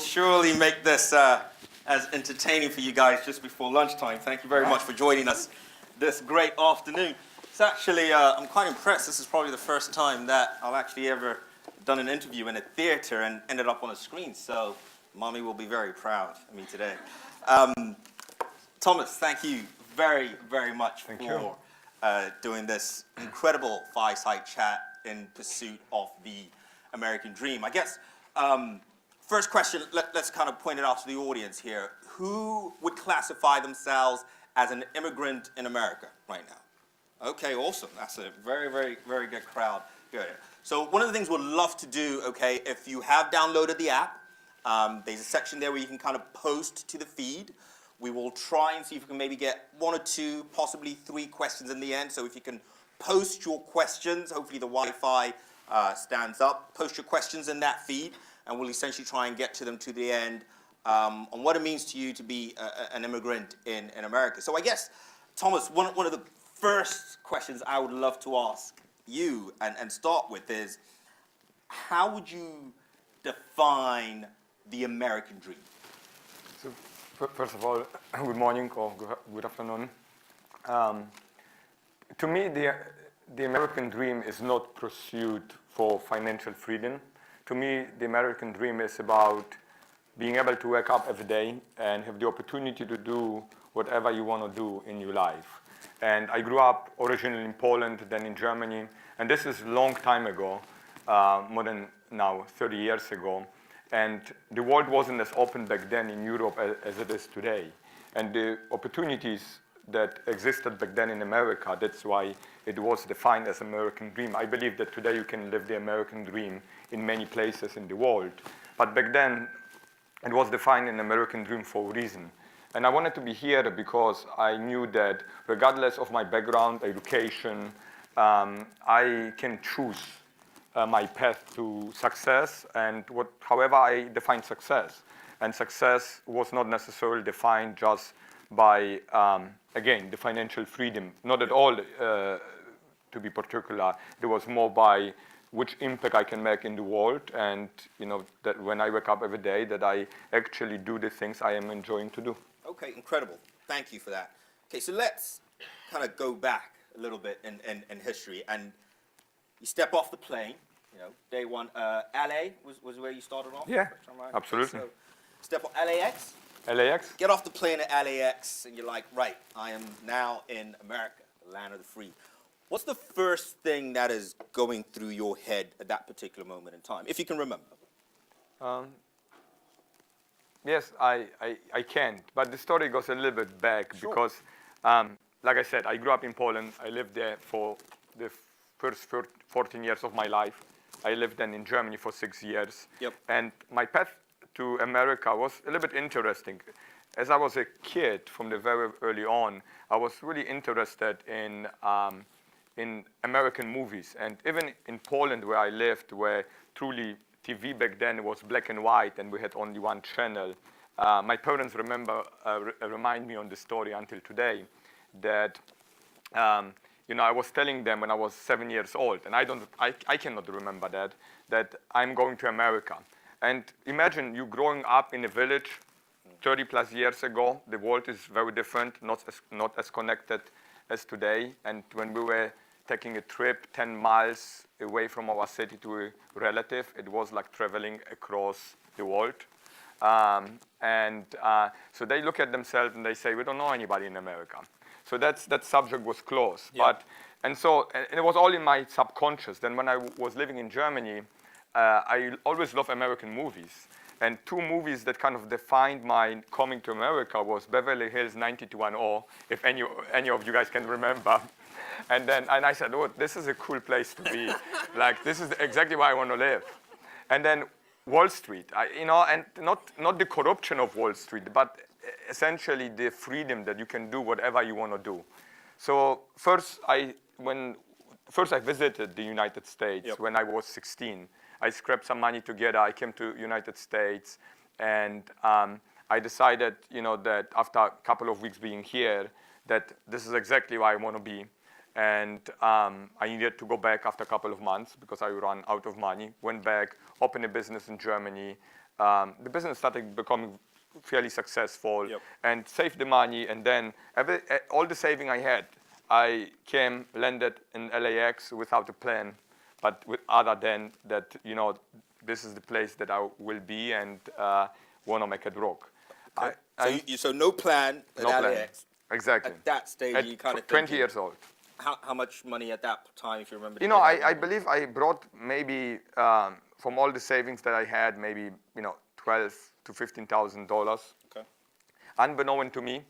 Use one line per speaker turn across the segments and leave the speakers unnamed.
surely make this as entertaining for you guys just before lunchtime. Thank you very much for joining us this great afternoon. It's actually, I'm quite impressed. This is probably the first time that I've actually ever done an interview in a theater and ended up on a screen. So Mommy will be very proud of me today. Thomas, thank you very, very much for doing this incredible fireside chat in pursuit of the American dream. I guess, first question, let's kind of point it out to the audience here. Who would classify themselves as an immigrant in America right now? Okay, awesome. That's a very, very, very good crowd. Good. So one of the things we'd love to do, okay, if you have downloaded the app, there's a section there where you can kind of post to the feed. We will try and see if we can maybe get 1 or 2, possibly 3 questions in the end. So if you can post your questions, hopefully the Wi-Fi stands up, post your questions in that feed, and we'll essentially try and get to them to the end on what it means to you to be an immigrant in America. So I guess, Thomas, one of the first questions I would love to ask you and start with is, how would you define the American dream?
So, first of all, good morning or good afternoon. To me, the American dream is not pursuit for financial freedom. To me, the American dream is about being able to wake up every day and have the opportunity to do whatever you want to do in your life. And I grew up originally in Poland, then in Germany, and this is a long time ago, more than now 30 years ago. And the world wasn't as open back then in Europe as it is today. And the opportunities that existed back then in America, that's why it was defined as American dream. I believe that today you can live the American dream in many places in the world. But back then, it was defined an American dream for a reason. And I wanted to be here because I knew that regardless of my background, education, I can choose my path to success and however I define success. And success was not necessarily defined just by, again, the financial freedom. Not at all, to be particular. It was more by which impact I can make in the world, and that when I wake up every day, that I actually do the things I am enjoying to do.
Okay, incredible. Thank you for that. Okay, so let's kind of go back a little bit in history, and you step off the plane. Day one. LA was where you started off.
Yeah, absolutely.
Okay, so step on LAX.
LAX.
Get off the plane at LAX, and you're like, right, I am now in America, the land of the free. What's the first thing that is going through your head at that particular moment in time, if you can remember?
Yes, I can't, but the story goes a little bit back because, like I said, I grew up in Poland. I lived there for the first 14 years of my life. I lived then in Germany for 6 years. Yep. And my path to America was a little bit interesting. As I was a kid, from the very early on, I was really interested in American movies. And even in Poland, where I lived, where truly TV back then was black and white, and we had only one channel. My parents remind me on the story until today that I was telling them when I was 7 years old, and I cannot remember that I'm going to America. And imagine you growing up in a village 30 plus years ago. The world is very different, not as connected as today. And when we were taking a trip 10 miles away from our city to a relative, it was like traveling across the world. So they look at themselves and they say, we don't know anybody in America. So that subject was closed. Yep. And it was all in my subconscious. Then when I was living in Germany, I always loved American movies. And 2 movies that kind of defined my coming to America was Beverly Hills 90210, if any of you guys can remember. And I said, oh, this is a cool place to be. Like, this is exactly where I want to live. And then Wall Street, and not the corruption of Wall Street, but essentially the freedom that you can do whatever you want to do. So first I visited the United States when I was 16. I scraped some money together. I came to United States, and I decided, that after a couple of weeks being here, that this is exactly where I want to be. And I needed to go back after a couple of months because I ran out of money. Went back, opened a business in Germany, the business started becoming fairly successful,
Yep.
and saved the money. And then all the saving I had, I landed in LAX without a plan, but other than that, this is the place that I will be and want to make it rock.
Okay. So no plan at
No plan.
LAX.
Exactly.
At that stage,
At
you kind of
20 years old.
How much money at that time, if you remember?
I believe I brought maybe from all the savings that I had, maybe $12,000 to $15,000.
Okay.
Unbeknown to me,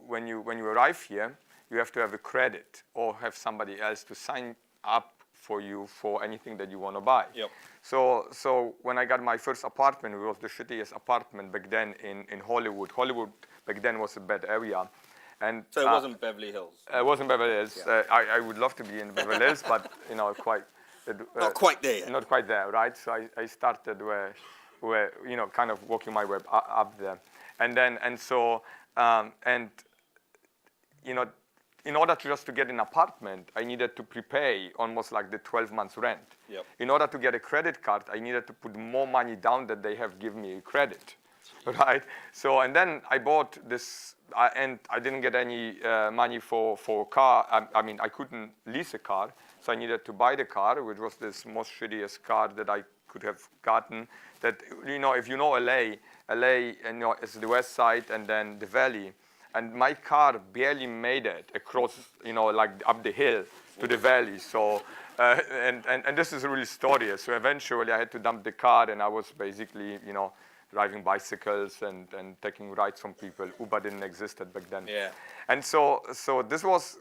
when you arrive here, you have to have a credit or have somebody else to sign up for you for anything that you want to buy.
Yep.
So when I got my first apartment, it was the shittiest apartment back then in Hollywood. Hollywood back then was a bad area. And
So it wasn't Beverly Hills?
It wasn't Beverly Hills.
Yeah.
I would love to be in Beverly Hills, but
Not quite there yet.
not quite there, right? So I started where kind of working my way up there, in order to get an apartment, I needed to prepay almost like the 12 months rent.
Yep.
In order to get a credit card, I needed to put more money down than they have given me a credit, right? So, and then I bought this, and I didn't get any money for a car. I mean, I couldn't lease a car, so I needed to buy the car, which was this most shittiest car that I could have gotten. That, if you know LA is the west side and then the valley. And my car barely made it across, like up the hill to the valley. So, and this is really story. So eventually I had to dump the car, and I was basically, driving bicycles and taking rides from people. Uber didn't exist back then.
Yeah.
And so this was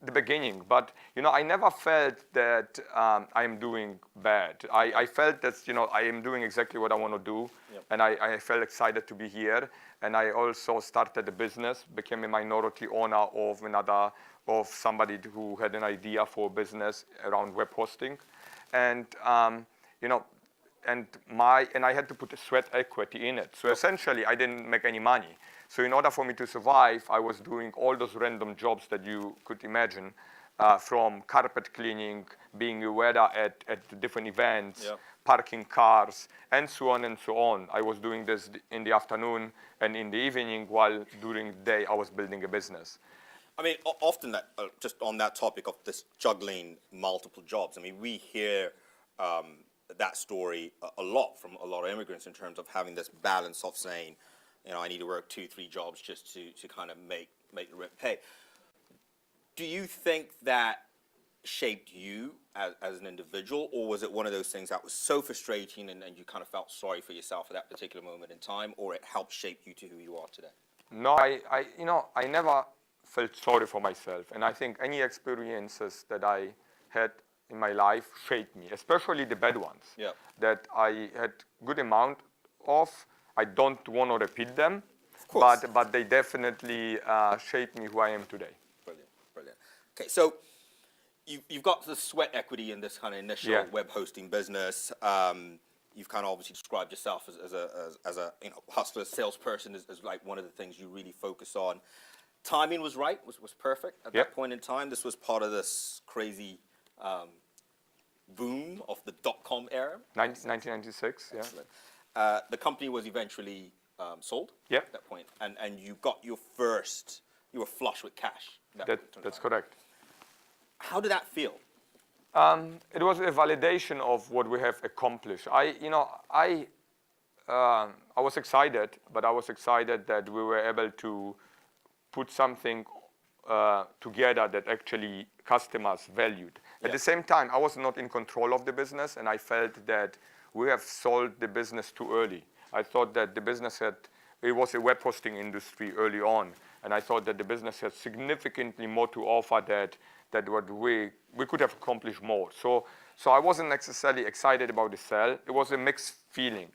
the beginning. But, I never felt that I am doing bad. I felt that, I am doing exactly what I want to do.
Yep.
And I felt excited to be here. And I also started a business, became a minority owner of somebody who had an idea for a business around web hosting. And, and I had to put a sweat equity in it. So essentially, I didn't make any money. So in order for me to survive, I was doing all those random jobs that you could imagine, from carpet cleaning, being a waiter at different events,
Yep.
parking cars, and so on and so on. I was doing this in the afternoon and in the evening, while during the day I was building a business.
I mean, often that, just on that topic of this juggling multiple jobs, I mean, we hear that story a lot from a lot of immigrants in terms of having this balance of saying, I need to work 2-3 jobs just to kind of make the rent pay. Do you think that shaped you as an individual, or was it one of those things that was so frustrating and you kind of felt sorry for yourself at that particular moment in time, or it helped shape you to who you are today?
No, I never felt sorry for myself, and I think any experiences that I had in my life shaped me, especially the bad ones.
Yeah.
That I had good amount of. I don't want to repeat them,
Of course.
but they definitely shaped me who I am today.
Brilliant. Okay, so you've got the sweat equity in this kind of initial web hosting business. You've kind of obviously described yourself as a hustler, salesperson is like one of the things you really focus on. Timing was right, was perfect at that point in time. This was part of this crazy boom of the dot-com era.
1996, yeah.
Excellent. The company was eventually sold
Yep.
at that point, and you got you were flush with cash.
That's correct.
How did that feel?
It was a validation of what we have accomplished. I was excited, but I was excited that we were able to put something together that actually customers valued. At the same time, I was not in control of the business, and I felt that we have sold the business too early. I thought that the business it was a web hosting industry early on, and I thought that the business had significantly more to offer that what we could have accomplished more. So I wasn't necessarily excited about the sale. It was a mixed feeling.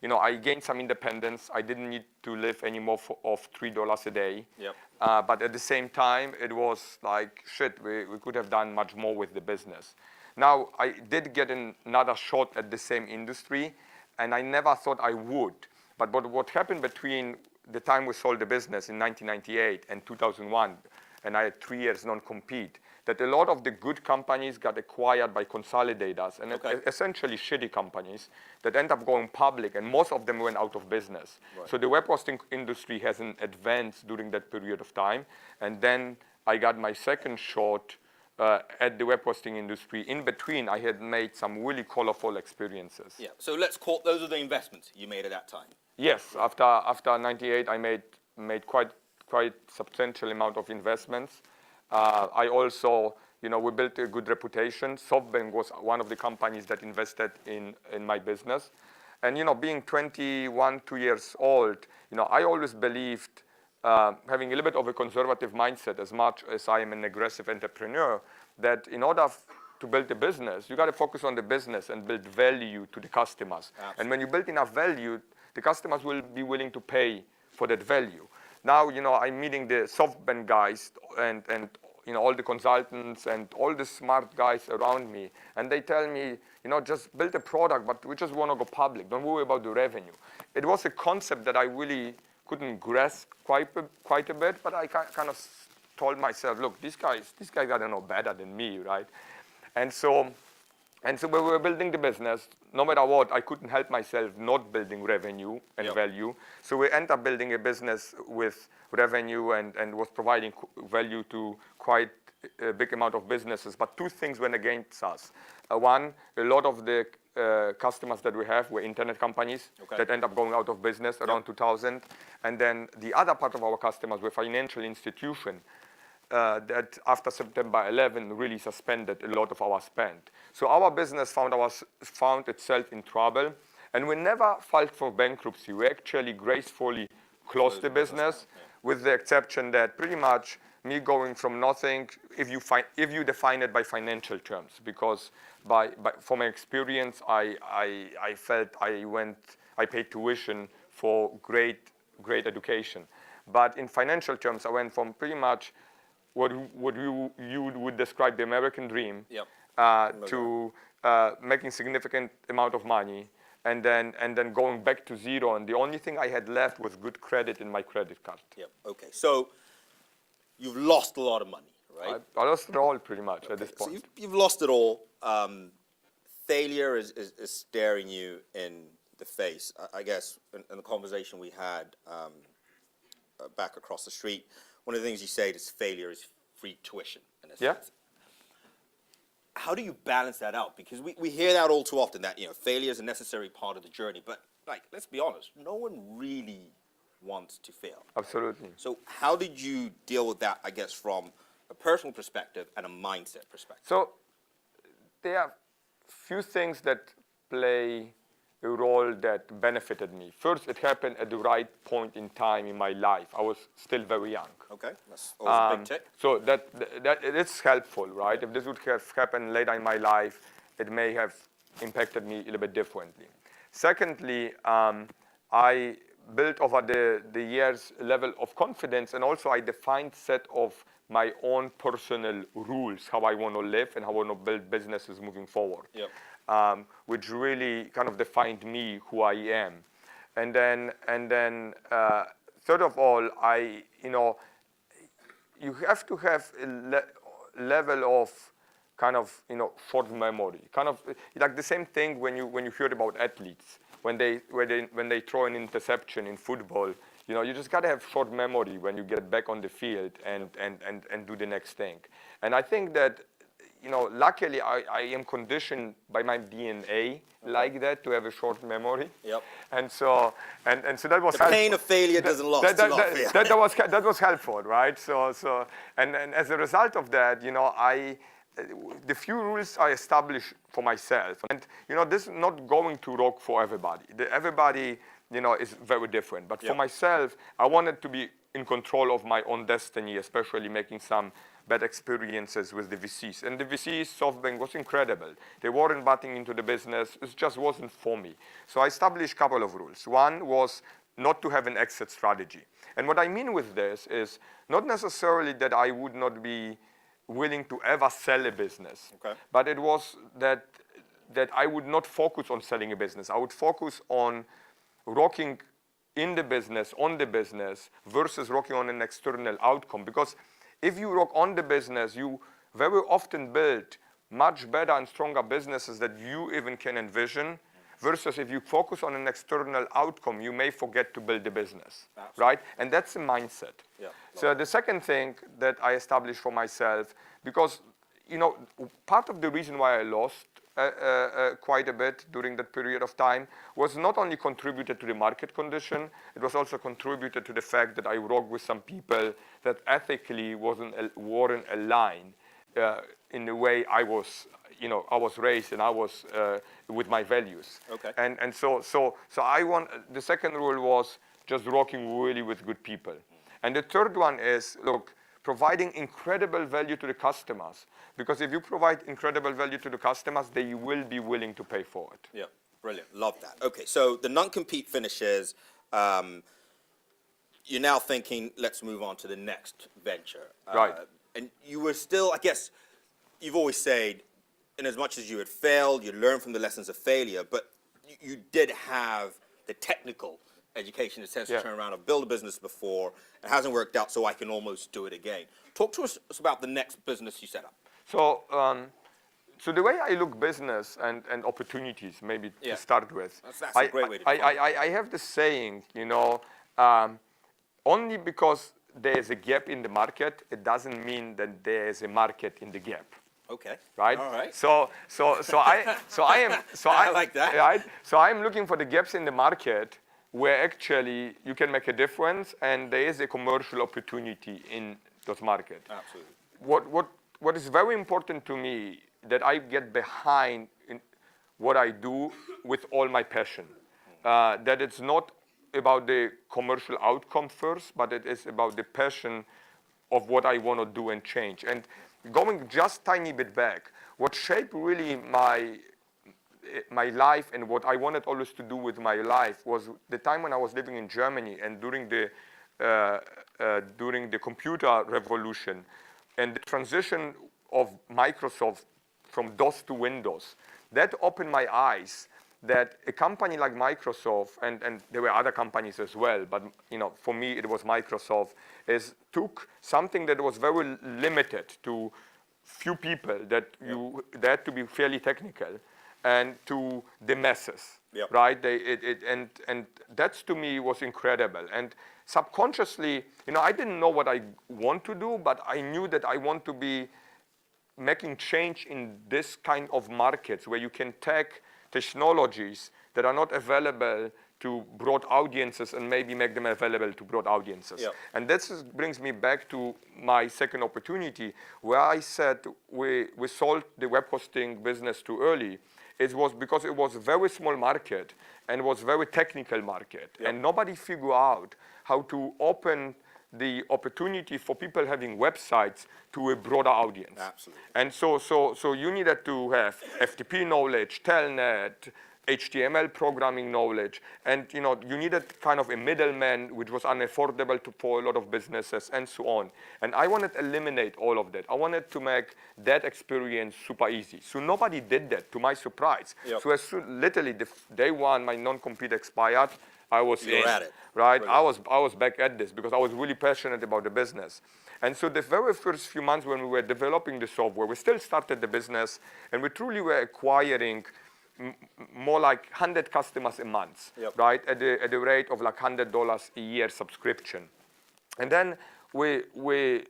I gained some independence. I didn't need to live anymore of $3 a day.
Yep.
But at the same time, it was like, shit, we could have done much more with the business. Now, I did get another shot at the same industry, and I never thought I would. But what happened between the time we sold the business in 1998 and 2001, and I had 3 years non-compete, that a lot of the good companies got acquired by consolidators and
Okay.
essentially shitty companies that end up going public, and most of them went out of business.
Right.
So the web hosting industry hasn't advanced during that period of time. And then I got my second shot at the web hosting industry. In between, I had made some really colorful experiences.
Yeah. So let's call those are the investments you made at that time.
Yes, after 98, I made quite substantial amount of investments. I also, we built a good reputation. SoftBank was one of the companies that invested in my business. And, being 21, 2 years old, I always believed, having a little bit of a conservative mindset as much as I am an aggressive entrepreneur, that in order to build a business, you got to focus on the business and build value to the customers.
Absolutely.
And when you build enough value, the customers will be willing to pay for that value. Now, I'm meeting the SoftBank guys and all the consultants and all the smart guys around me, and they tell me, just build a product, but we just want to go public. Don't worry about the revenue. It was a concept that I really couldn't grasp quite a bit, but I kind of told myself, look, these guys gotta know better than me, right? And so we were building the business. No matter what, I couldn't help myself not building revenue and value. So we ended up building a business with revenue and was providing value to quite a big amount of businesses. But two things went against us. One, a lot of the customers that we have were internet companies that end up going out of business around 2000. And then the other part of our customers were financial institutions that after September 11 really suspended a lot of our spend. So our business found itself in trouble, and we never filed for bankruptcy. We actually gracefully closed the business, with the exception that pretty much me going from nothing, if you define it by financial terms, because from my experience, I felt I paid tuition for great education. But in financial terms, I went from pretty much what you would describe the American dream to making significant amount of money, and then going back to zero. And the only thing I had left was good credit in my credit card.
Yep. Okay. So you've lost a lot of money, right?
I lost it all pretty much at this point.
So you've lost it all. Failure is staring you in the face. I guess in the conversation we had back across the street, one of the things you say is failure is free tuition in a sense. How do you balance that out? Because we hear that all too often, that failure is a necessary part of the journey. But let's be honest, no one really wants to fail.
Absolutely.
So how did you deal with that, I guess, from a personal perspective and a mindset perspective?
So there are few things that play a role that benefited me. First, it happened at the right point in time in my life. I was still very young.
Okay, that's always a big tick.
So that it's helpful, right? If this would have happened later in my life, it may have impacted me a little bit differently. Secondly, I built over the years a level of confidence, and also I defined set of my own personal rules, how I want to live and how I want to build businesses moving forward.
Yep.
Which really kind of defined me, who I am. And then third of all, you have to have a level of kind of short memory, kind of like the same thing when you hear about athletes when they throw an interception in football. You just got to have short memory when you get back on the field and do the next thing. And I think that luckily I am conditioned by my DNA like that to have a short memory. Yep. And so that was
the pain of failure doesn't last too long.
That was helpful, right? So and as a result of that, the few rules I established for myself, and this is not going to work for everybody. Everybody is very different. But for myself, I wanted to be in control of my own destiny, especially making some bad experiences with the VCs. And the VCs, SoftBank, was incredible. They weren't butting into the business. It just wasn't for me. So I established a couple of rules. One was not to have an exit strategy. And what I mean with this is not necessarily that I would not be willing to ever sell a business, but it was that I would not focus on selling a business. I would focus on rocking in the business, on the business, versus rocking on an external outcome. Because if you rock on the business, you very often build much better and stronger businesses that you even can envision, versus if you focus on an external outcome, you may forget to build the business, right? And that's the mindset.
Yeah,
so the second thing that I established for myself, because part of the reason why I lost quite a bit during that period of time was not only contributed to the market condition, it was also contributed to the fact that I worked with some people that ethically weren't aligned in the way I was raised and I was with my values.
Okay.
And so the second rule was just working really with good people. And the third one is, look, providing incredible value to the customers. Because if you provide incredible value to the customers, they will be willing to pay for it.
Yeah, brilliant. Love that. Okay, so the non-compete finishes. You're now thinking, let's move on to the next venture.
Right.
And you were still, I guess, you've always said, in as much as you had failed, you learned from the lessons of failure, but you did have the technical education, in a sense, to turn around and build a business before. It hasn't worked out, so I can almost do it again. Talk to us about the next business you set up.
So, so the way I look business and opportunities, maybe to start with,
that's a great way to define it.
I have this saying, only because there is a gap in the market, it doesn't mean that there is a market in the gap.
Okay.
Right.
All right.
I
like that.
Right. So I'm looking for the gaps in the market where actually you can make a difference, and there is a commercial opportunity in those markets.
Absolutely.
What is very important to me, that I get behind in what I do with all my passion. That it's not about the commercial outcome first, but it is about the passion of what I want to do and change. And going just tiny bit back, what shaped really my life and what I wanted always to do with my life was the time when I was living in Germany and during the computer revolution and the transition of Microsoft from DOS to Windows. That opened my eyes that a company like Microsoft, and there were other companies as well, but for me it was Microsoft, took something that was very limited to few people, that had to be fairly technical, and to the masses, right? And that to me was incredible. And subconsciously, I didn't know what I want to do, but I knew that I want to be making change in this kind of markets where you can take technologies that are not available to broad audiences and maybe make them available to broad audiences. And this brings me back to my second opportunity, where I said we sold the web hosting business too early. It was because it was a very small market and was very technical market. And nobody figured out how to open the opportunity for people having websites to a broader audience.
Absolutely.
And so you needed to have FTP knowledge, Telnet, HTML programming knowledge, and you needed kind of a middleman, which was unaffordable for a lot of businesses, and so on. And I wanted to eliminate all of that. I wanted to make that experience super easy. So nobody did that, to my surprise. So as literally day one, my non-compete expired, I was in,
at it.
Right? I was back at this because I was really passionate about the business. And so the very first few months when we were developing the software, we still started the business, and we truly were acquiring more like 100 customers a month, right? At the rate of like $100 a year subscription. And then we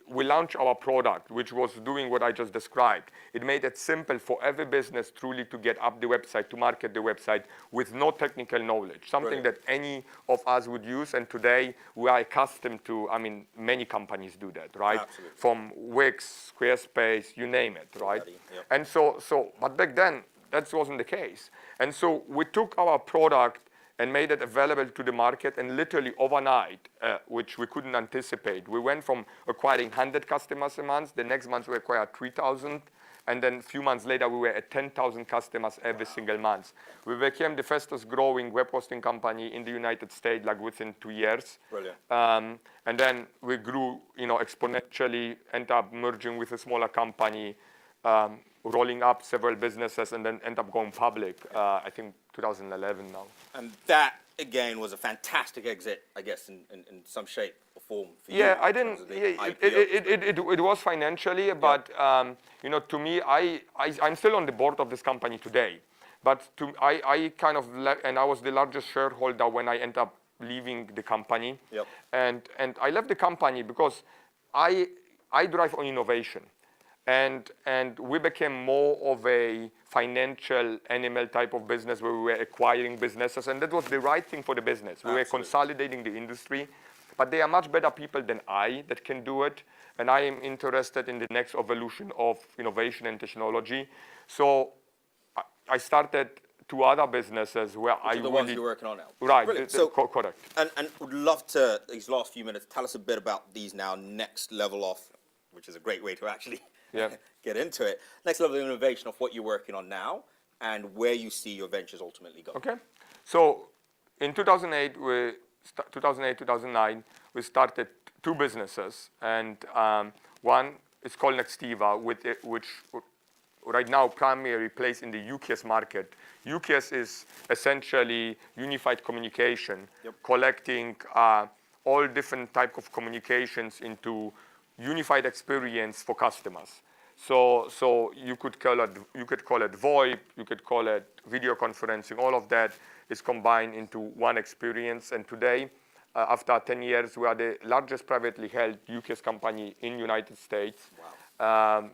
launched our product, which was doing what I just described. It made it simple for every business truly to get up the website, to market the website with no technical knowledge, something that any of us would use. And today we are accustomed to, many companies do that, right?
Absolutely.
From Wix, Squarespace, you name it, right? And but back then, that wasn't the case. And so we took our product and made it available to the market, and literally overnight, which we couldn't anticipate. We went from acquiring 100 customers a month, the next month we acquired 3,000, and then a few months later we were at 10,000 customers every single month. We became the fastest growing web hosting company in the United States, like within 2 years.
Brilliant.
And then we grew, exponentially, ended up merging with a smaller company, rolling up several businesses, and then end up going public, I think 2011 now.
And that, again, was a fantastic exit, I guess, in some shape or form for you?
Yeah, I
in
didn't.
terms of the
Yeah, it was financially, but you know, to me, I'm still on the board of this company today. But I kind of and I was the largest shareholder when I ended up leaving the company.
Yep.
And I left the company because I drive on innovation. And we became more of a financial animal type of business where we were acquiring businesses, and that was the right thing for the business. We were consolidating the industry, but there are much better people than I that can do it, and I am interested in the next evolution of innovation and technology. So I started 2 other businesses where
Which are the ones you're working on now.
Right,
So,
correct.
And would love to, these last few minutes, tell us a bit about these now next level of, which is a great way to actually get into it, next level of innovation of what you're working on now and where you see your ventures ultimately go.
Okay. So in 2009, we started 2 businesses, and one is called Nextiva, which right now primarily plays in the UCAS market. UCAS is essentially unified communication, collecting all different types of communications into unified experience for customers. So you could call it VoIP, you could call it video conferencing. All of that is combined into one experience. And today, after 10 years, we are the largest privately held UCAS company in United States.
Wow.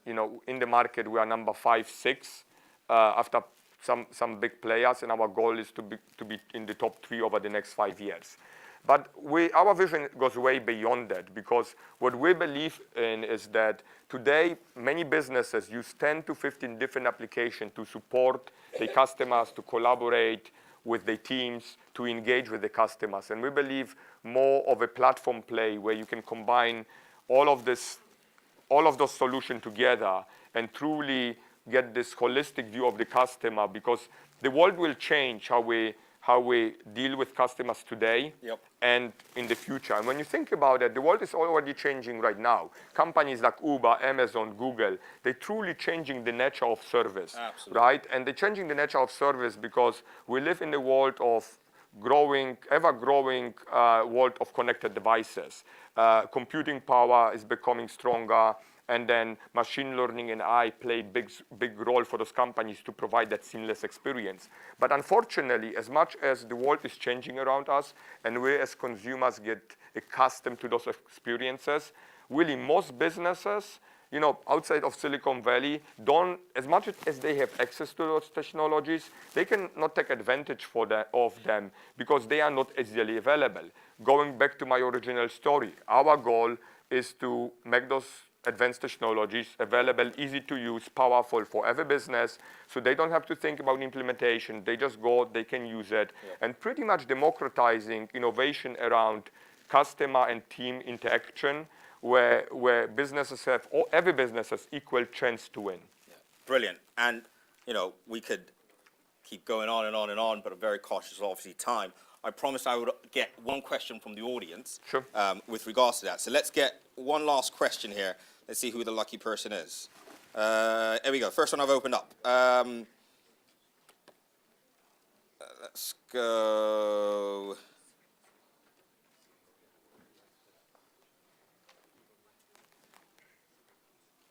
You know, in the market, we are number 5, 6 after some big players, and our goal is to be in the top 3 over the next 5 years. But our vision goes way beyond that, because what we believe in is that today many businesses use 10 to 15 different applications to support their customers, to collaborate with their teams, to engage with the customers. And we believe more of a platform play where you can combine all of those solutions together and truly get this holistic view of the customer, because the world will change how we deal with customers today and in the future. And when you think about it, the world is already changing right now. Companies like Uber, Amazon, Google, they're truly changing the nature of service, right? And they're changing the nature of service because we live in a world of ever-growing world of connected devices. Computing power is becoming stronger, and then machine learning and AI play big role for those companies to provide that seamless experience. But unfortunately, as much as the world is changing around us and we as consumers get accustomed to those experiences, really most businesses, you know, outside of Silicon Valley, don't, as much as they have access to those technologies, they cannot take advantage of them because they are not easily available. Going back to my original story, our goal is to make those advanced technologies available, easy to use, powerful for every business, so they don't have to think about implementation. They just go, they can use it, and pretty much democratizing innovation around customer and team interaction, where businesses have, or every business has equal chance to win.
Yeah. Brilliant. And, you know, we could keep going on and on and on, but I'm very cautious of obviously time. I promised I would get one question from the audience with regards to that. So let's get one last question here. Let's see who the lucky person is. There we go. First one I've opened up. Let's go.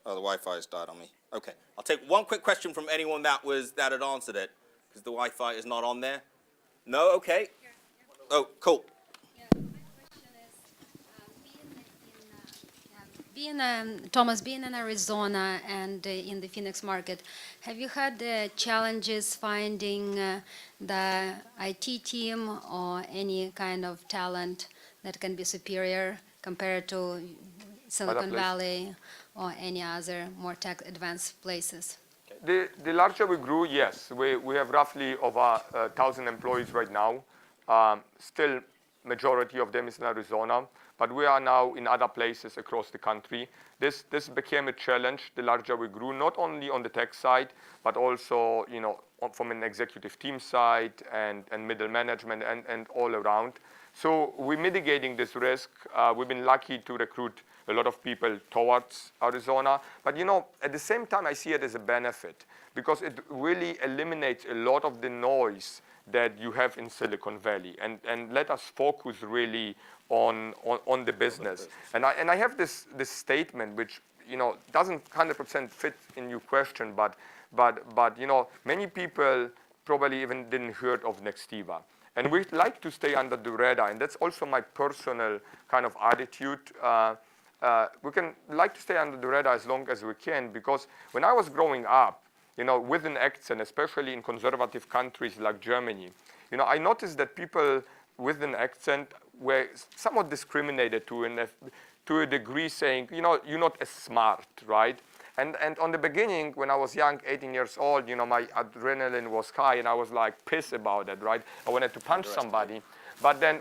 Oh, the Wi-Fi has died on me. Okay. I'll take one quick question from anyone that had answered it, because the Wi-Fi is not on there. No? Okay. Oh, cool.
Yeah, my question is, Thomas, being in Arizona and in the Phoenix market, have you had challenges finding the IT team or any kind of talent that can be superior compared to Silicon Valley or any other more tech advanced places?
The larger we grew, yes. We have roughly over 1,000 employees right now. Still, majority of them is in Arizona, but we are now in other places across the country. This became a challenge the larger we grew, not only on the tech side, but also, you know, from an executive team side and middle management and all around. So we're mitigating this risk. We've been lucky to recruit a lot of people towards Arizona. But at the same time, I see it as a benefit because it really eliminates a lot of the noise that you have in Silicon Valley, and let us focus really on the business. And I have this statement which doesn't 100% fit in your question, but many people probably even didn't heard of Nextiva. And we like to stay under the radar, and that's also my personal kind of attitude. We can like to stay under the radar as long as we can, because when I was growing up, with an accent, especially in conservative countries like Germany, I noticed that people with an accent were somewhat discriminated to a degree, saying, you're not as smart, right? And on the beginning, when I was young, 18 years old, my adrenaline was high, and I was like pissed about it, right? I wanted to punch somebody. But then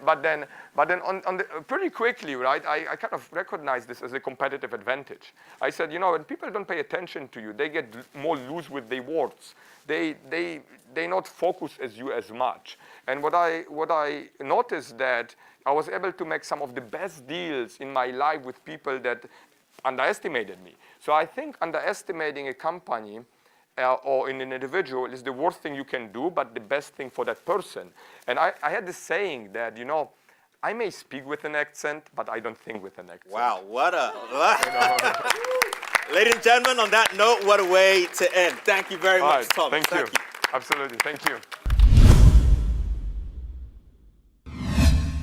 pretty quickly, right, I kind of recognized this as a competitive advantage. I said, when people don't pay attention to you, they get more loose with their words. They not focus as you as much. And what I noticed that I was able to make some of the best deals in my life with people that underestimated me. So I think underestimating a company or in an individual is the worst thing you can do, but the best thing for that person. And I had this saying that, I may speak with an accent, but I don't think with an accent.
Wow, Ladies and gentlemen, on that note, what a way to end. Thank you very much, Thomas.
Thank you. Absolutely, thank you.